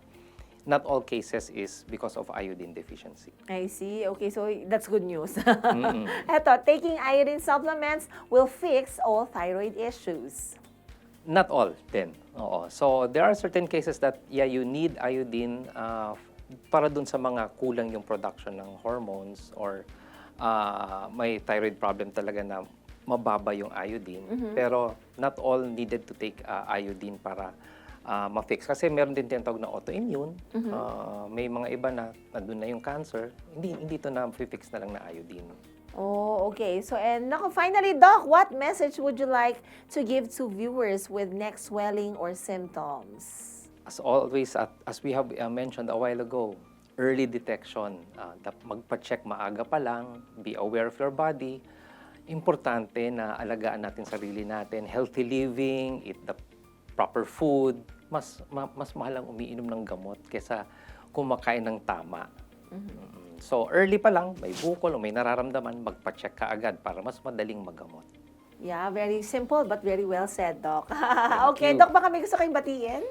not all cases is because of iodine deficiency. I see. Okay, so that's good news. Mm-mm. Eto, taking iodine supplements will fix all thyroid issues. Not all din. Oo. So there are certain cases that you need iodine para dun sa mga kulang yung production ng hormones or may thyroid problem talaga na mababa yung iodine. Pero not all needed to take iodine para ma-fix. Kasi meron din tinatawag na autoimmune. May mga iba na nandun na yung cancer. Hindi to na-fix na lang na iodine. Oh, okay. So, and naku, finally, Doc, what message would you like to give to viewers with neck swelling or symptoms? As always, as we have mentioned a while ago, early detection. Magpa-check maaga pa lang, be aware of your body. Importante na alagaan natin sarili natin, healthy living, eat the proper food. Mas mahal ang umiinom ng gamot kaysa kumakain ng tama. So early pa lang, may bukol o may nararamdaman, magpa-check ka agad para mas madaling magamot. Yeah, very simple but very well said, Doc. Okay, you. Doc, baka may gusto kayong batiin?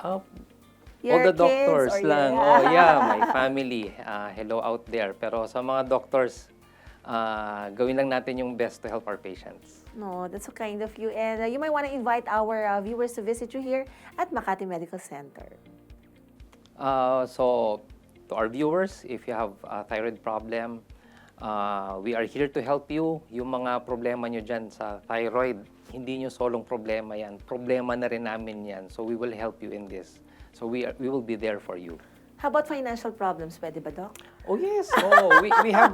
All Your the doctors kids or lang. your- Oh yeah, my family. Hello out there. Pero sa mga doctors, gawin lang natin yung best to help our patients. No, that's so kind of you. And you might want to invite our viewers to visit you here at Makati Medical Center. So, to our viewers, if you have a thyroid problem, we are here to help you. Yung mga problema nyo dyan sa thyroid, hindi nyo solong problema yan. Problema na rin namin yan. So, we will help you in this. So, we will be there for you. How about financial problems? Pwede ba, Doc? Oh yes. We have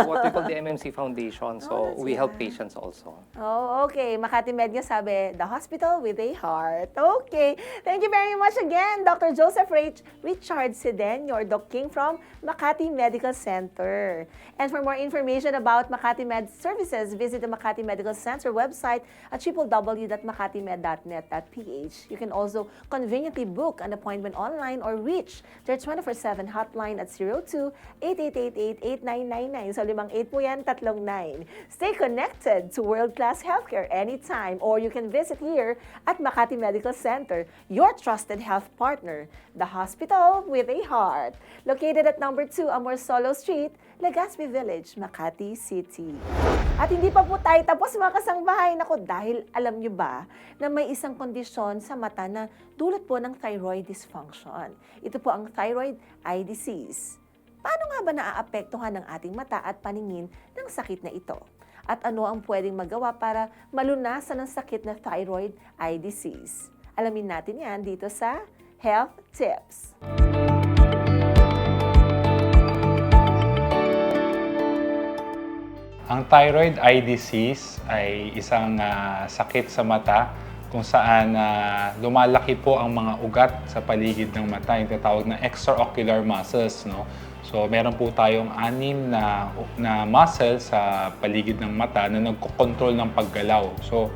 what we call the MMC Foundation. So that's we help nice. patients also. Oh, okay. Makati Med nga sabi, the hospital with a heart. Okay. Thank you very much again, Dr. Joseph Richard Sedeño, or Doc King from Makati Medical Center. And for more information about Makati Med services, visit the Makati Medical Center website at www.makatimed.net.ph. You can also conveniently book an appointment online or reach their 24/7 hotline hotline at 02-8888-8999. So 58 po yan, 39. Stay connected to world-class healthcare anytime, or you can visit here at Makati Medical Center, your trusted health partner, the hospital with a heart. Located at number 2 Amorsolo Street, Legazpi Village, Makati City. At hindi pa po tayo tapos mga kasangbahay. Nako, dahil alam nyo ba na may isang kondisyon sa mata na dulot po ng thyroid dysfunction. Ito po ang thyroid eye disease. Paano nga ba naaapektuhan ng ating mata at paningin ng sakit na ito? At ano ang pwedeng magawa para malunasan ang sakit na thyroid eye disease? Alamin natin yan dito sa Health Tips. Ang thyroid eye disease ay isang sakit sa mata kung saan lumalaki po ang mga ugat sa paligid ng mata, yung tinatawag na extraocular muscles. No? So meron po tayong 6 na muscles sa paligid ng mata na nagkokontrol ng paggalaw. So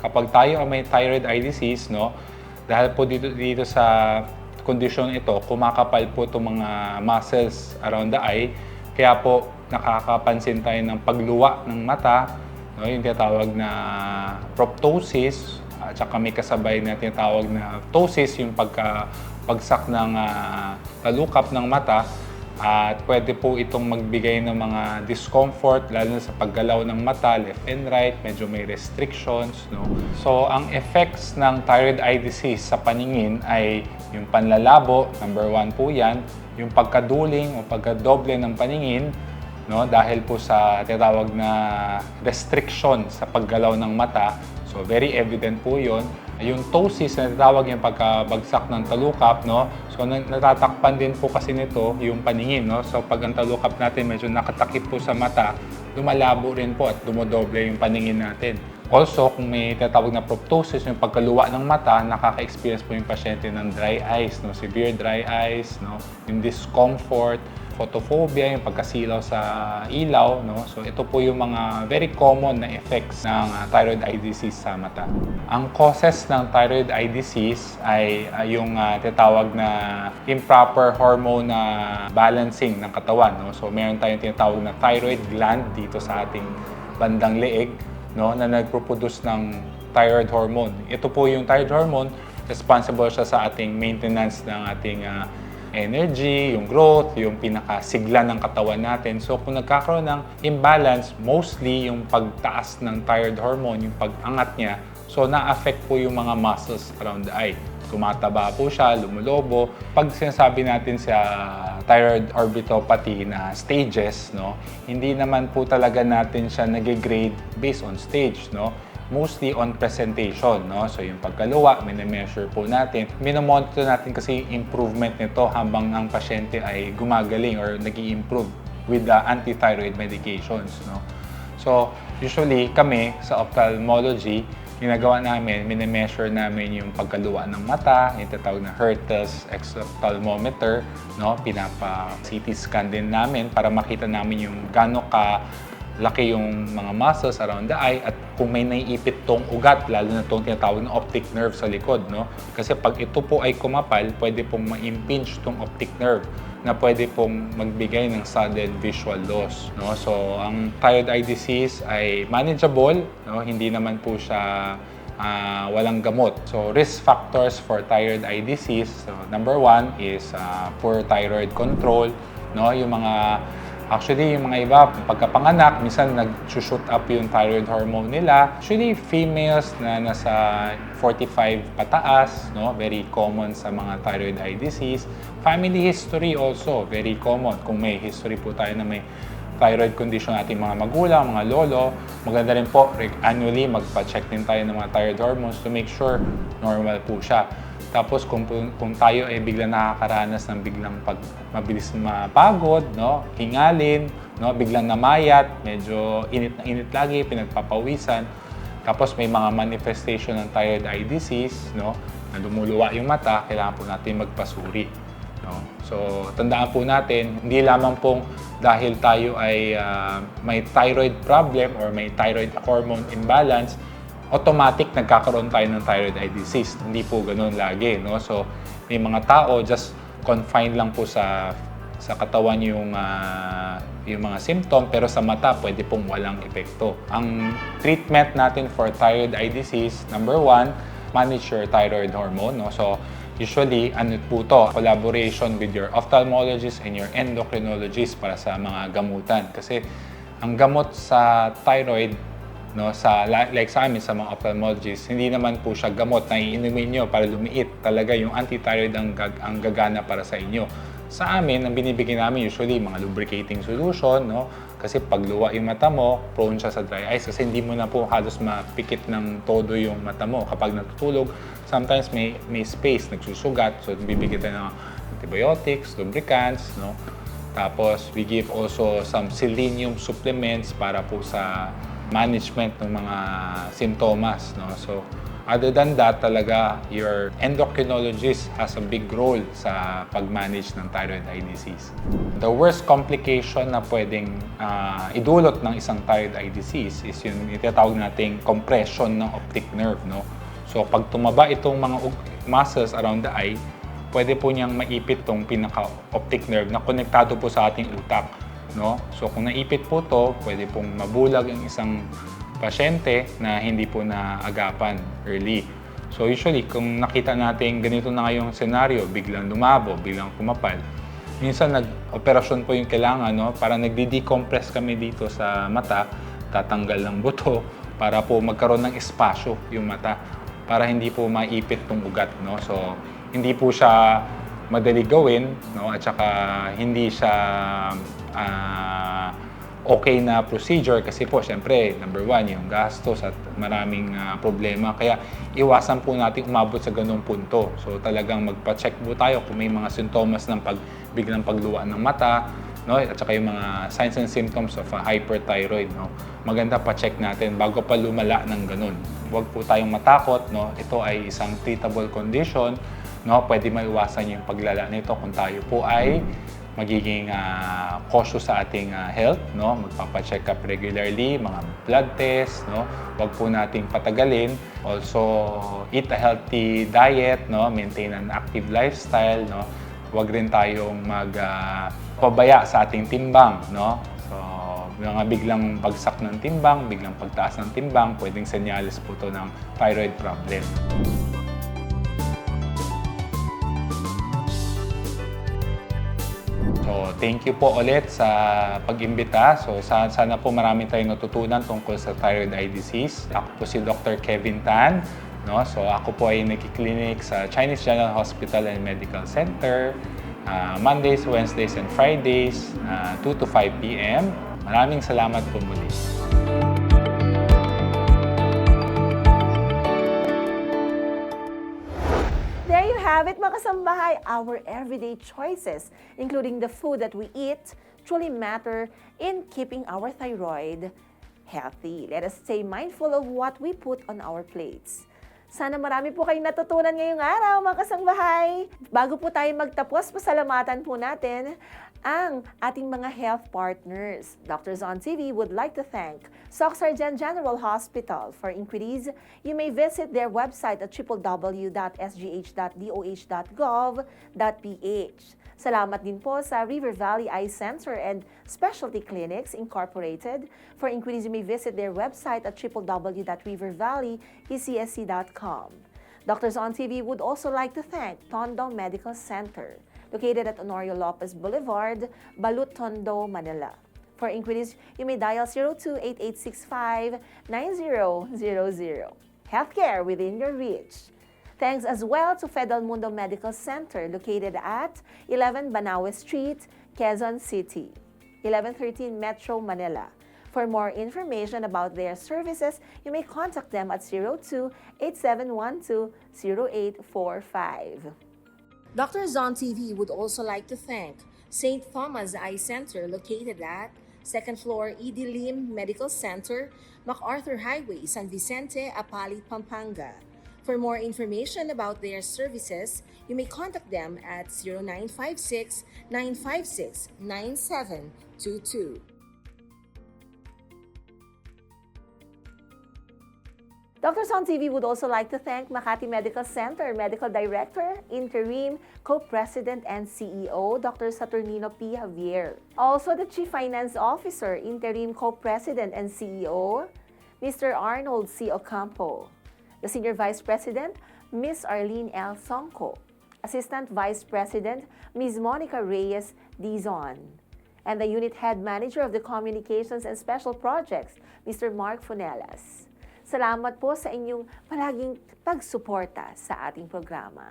kapag tayo ay may thyroid eye disease, no, dahil po dito sa kondisyon ito, kumakapal po itong mga muscles around the eye, kaya po nakakapansin tayo ng pagluwa ng mata, no, yung tinatawag na proptosis, at saka may kasabay na tinatawag na ptosis, yung pagkabagsak ng talukap ng mata. At pwede po itong magbigay ng mga discomfort, lalo na sa paggalaw ng mata, left and right, medyo may restrictions. No? So, ang effects ng thyroid eye disease sa paningin ay yung panlalabo, number 1 po yan, yung pagkaduling o pagkadoble ng paningin, no? Dahil po sa tinatawag na restriction sa paggalaw ng mata. So, very evident po yun. Yung ptosis na tinatawag yung pagkabagsak ng talukap, no? So, natatakpan din po kasi nito yung paningin, no? So, pag ang talukap natin medyo nakatakip po sa mata, lumalabo rin po at dumodoble yung paningin natin. Also, kung may tinatawag na proptosis, yung pagkaluwa ng mata, nakaka-experience po yung pasyente ng dry eyes, no? Severe dry eyes, no? Yung discomfort, photophobia, yung pagkasilaw sa ilaw, no? So ito po yung mga very common na effects ng thyroid eye disease sa mata. Ang causes ng thyroid eye disease ay yung tinatawag na improper hormone na balancing ng katawan, no? So meron tayong tinatawag na thyroid gland dito sa ating bandang leeg, no, na nagpo-produce ng thyroid hormone. Ito po yung thyroid hormone, responsible siya sa ating maintenance ng ating energy, yung growth, yung pinakasigla ng katawan natin. So kung nagkakaroon ng imbalance, mostly yung pagtaas ng thyroid hormone, yung pag-angat niya, so na-affect po yung mga muscles around the eye. Tumataba po siya, lumulobo. Pag sinasabi natin sa thyroid orbitopathy na stages, no, hindi naman po talaga natin siya nag-grade based on stage, no? Mostly on presentation, no? So yung pagkaluwa, mini-measure po natin. Minomonitor natin kasi yung improvement nito habang ang pasyente ay gumagaling or nag-i-improve with the anti-thyroid medications, no? So usually kami sa ophthalmology, ginagawa namin, mini-measure namin yung pagkaluwa ng mata, yung tatawag na Hertel's exophthalmometer, no? Pinapa-CT scan din namin para makita namin yung gaano ka laki yung mga muscles around the eye at kung may naiipit tong ugat, lalo na tong tinatawag na optic nerve sa likod, no? Kasi pag ito po ay kumapal, pwede pong ma-impinge tong optic nerve na pwede pong magbigay ng sudden visual loss, no? So, ang thyroid eye disease ay manageable, no? Hindi naman po siya walang gamot. So, risk factors for thyroid eye disease, so, number 1 is poor thyroid control, no? Yung mga Actually, yung mga iba, pagkapanganak, minsan nag-shoot up yung thyroid hormone nila. Actually, females na nasa 45 pataas, no? Very common sa mga thyroid eye disease. Family history also, very common. Kung may history po tayo na may thyroid condition ating mga magulang, mga lolo, maganda rin po, annually, magpa-check din tayo ng mga thyroid hormones to make sure normal po siya. Tapos kung tayo ay biglang nakakaranas ng biglang mabilis mapagod, no, hingalin, no, biglang namayat, medyo init na init lagi, pinagpapawisan. Tapos may mga manifestation ng thyroid eye disease, no, na lumuluwa yung mata, kailangan po natin magpasuri. No? So, tandaan po natin, hindi lamang pong dahil tayo ay may thyroid problem or may thyroid hormone imbalance, automatic nagkakaroon tayo ng thyroid eye disease. Hindi po ganoon lagi, no? So, may mga tao just confined lang po sa sa katawan yung mga symptom, pero sa mata pwede pong walang epekto. Ang treatment natin for thyroid eye disease, number 1, manage your thyroid hormone. No? So, usually, ano po to, collaboration with your ophthalmologist and your endocrinologist para sa mga gamutan. Kasi ang gamot sa thyroid, no, like sa amin, sa mga ophthalmologists, hindi naman po siya gamot na iinumin nyo para lumiit. Talaga yung anti-thyroid ang gagana para sa inyo. Sa amin, ang binibigyan namin usually mga lubricating solution, no? Kasi pag luwa yung mata mo, prone siya sa dry eyes kasi hindi mo na po halos mapikit ng todo yung mata mo. Kapag natutulog, sometimes may space, nagsusugat. So, bibigyan tayo ng antibiotics, lubricants, no? Tapos, we give also some selenium supplements para po sa management ng mga simptomas, no? So, other than that, talaga, your endocrinologist has a big role sa pag-manage ng thyroid eye disease. The worst complication na pwedeng idulot ng isang thyroid eye disease is yung itatawag nating compression ng optic nerve, no? So, pag tumaba itong mga muscles around the eye, pwede po niyang maipit tong pinaka-optic nerve na konektado po sa ating utak, no? So, kung naipit po to, pwede pong mabulag ang isang pasyente na hindi po naagapan early. So usually, kung nakita natin ganito na ngayong senaryo, biglang lumabo, biglang kumapal, minsan nag-operasyon po yung kailangan, no? Para nagdi-decompress kami dito sa mata, tatanggal ng buto, para po magkaroon ng espasyo yung mata, para hindi po maipit tong ugat, no? So, hindi po siya madali gawin, no? At saka hindi siya okay na procedure kasi po, syempre, number 1, yung gastos at maraming problema. Kaya iwasan po natin umabot sa ganung punto. So talagang magpa-check po tayo kung may mga sintomas ng biglang pagluwa ng mata, no? At saka yung mga signs and symptoms of hyperthyroid, no? Maganda pa-check natin bago pa lumala ng ganun. Huwag po tayong matakot, no? Ito ay isang treatable condition, no? Pwede maiwasan yung paglala nito kung tayo po ay magiging cautious sa ating health, no? Magpapa-check up regularly, mga blood test, no? Huwag po nating patagalin. Also, eat a healthy diet, no? Maintain an active lifestyle, no? Huwag rin tayong pabaya sa ating timbang, no? So, mga biglang bagsak ng timbang, biglang pagtaas ng timbang, pwedeng senyales po to ng thyroid problem. So, thank you po ulit sa pag-imbita. So, sana po marami tayong natutunan tungkol sa thyroid eye disease. Ako po si Dr. Kevin Tan. No? So, ako po ay nagki-clinic sa Chinese General Hospital and Medical Center. Mondays, Wednesdays, and Fridays, 2 to 5 p.m. Maraming salamat po muli. There you have it, mga kasambahay. Our everyday choices, including the food that we eat, truly matter in keeping our thyroid healthy. Let us stay mindful of what we put on our plates. Sana marami po kayong natutunan ngayong araw, mga kasangbahay. Bago po tayo magtapos, pasalamatan po natin ang ating mga health partners. Doctors on TV would like to thank Soc Sargent General Hospital. For inquiries, you may visit their website at www.sgh.doh.gov.ph. Salamat din po sa River Valley Eye Center and Specialty Clinics Incorporated. For inquiries, you may visit their website at www.rivervalleyecsc.com. Doctors on TV would also like to thank Tondo Medical Center, located at Honorio Lopez Boulevard, Balut, Tondo, Manila. For inquiries, you may dial 02-8865-9000. Healthcare within your reach. Thanks as well to Fedel Mundo Medical Center, located at 11 Banawe Street, Quezon City, 1113 Metro Manila. For more information about their services, you may contact them at 02-8712-0845. Doctors on TV would also like to thank St. Thomas Eye Center, located at 2nd floor E.D. Lim Medical Center, MacArthur Highway, San Vicente, Apalit, Pampanga. For more information about their services, you may contact them at 0956-956-9722. Doctors on TV would also like to thank Makati Medical Center Medical Director, Interim Co-President and CEO, Dr. Saturnino P. Javier. Also, the Chief Finance Officer, Interim Co-President and CEO, Mr. Arnold C. Ocampo. The Senior Vice President, Ms. Arlene L. Sonko. Assistant Vice President, Ms. Monica Reyes Dizon. And the Unit Head Manager of the Communications and Special Projects, Mr. Mark Funelas. Salamat po sa inyong palaging pagsuporta sa ating programa.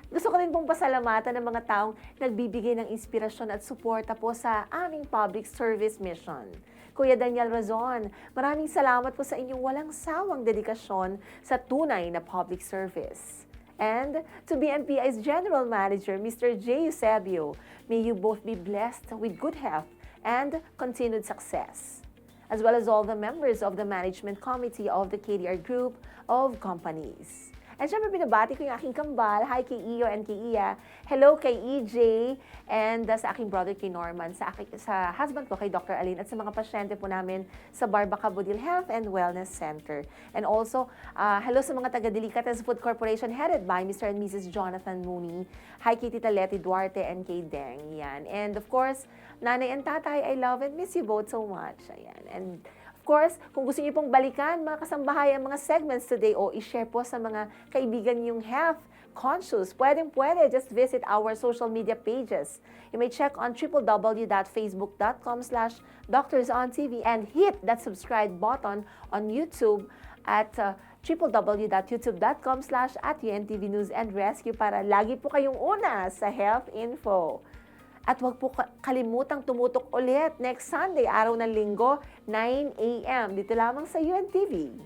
Gusto ko rin pong pasalamatan ng mga taong nagbibigay ng inspirasyon at suporta po sa aming public service mission. Kuya Daniel Razon, maraming salamat po sa inyong walang sawang dedikasyon sa tunay na public service. And to BMPI's General Manager, Mr. J. Eusebio, may you both be blessed with good health and continued success, as well as all the members of the Management Committee of the KDR Group of Companies. And syempre, binabati ko yung aking kambal. Hi kay Iyo and kay Iya. Hello kay EJ. And sa aking brother kay Norman. Sa husband ko kay Dr. Aline. At sa mga pasyente po namin sa Barbaca Budil Health and Wellness Center. And also, hello sa mga taga-Delicates Food Corporation headed by Mr. and Mrs. Jonathan Mooney. Hi kay Tita Letty Duarte and kay Deng. Yan. And of course, Nanay and Tatay, I love and miss you both so much. Ayan. And of course, kung gusto niyo pong balikan, mga kasambahay, ang mga segments today o i-share po sa mga kaibigan niyong health conscious, pwede, just visit our social media pages. You may check on www.facebook.com/doctorsontv and hit that subscribe button on YouTube at www.youtube.com/@UNTV News and Rescue para lagi po kayong una sa health info. At huwag po kalimutang tumutok ulit next Sunday, araw ng Linggo, 9 a.m. dito lamang sa UNTV.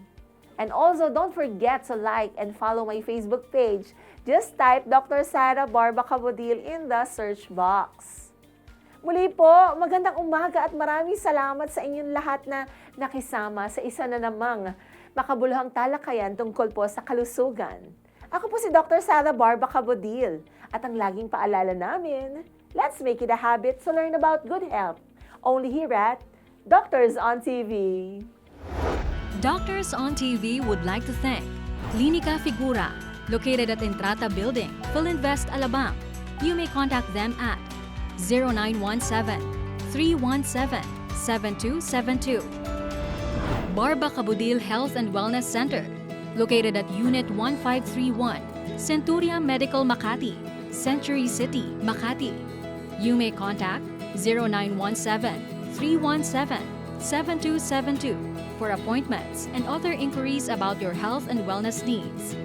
And also, don't forget to like and follow my Facebook page. Just type Dr. Sara Barbaca Budil in the search box. Muli po, magandang umaga at maraming salamat sa inyong lahat na nakisama sa isa na namang makabuluhang talakayan tungkol po sa kalusugan. Ako po si Dr. Sara Barbaca Budil at ang laging paalala namin, let's make it a habit to learn about good health. Only here at Doctors on TV. Doctors on TV would like to thank Clinica Figura, located at Entrata Building, Philinvest, Alabang. You may contact them at 0917-317-7272. Barbaca Budil Health and Wellness Center, located at Unit 1531, Centuria Medical Makati, Century City, Makati. You may contact 0917-317-7272 for appointments and other inquiries about your health and wellness needs.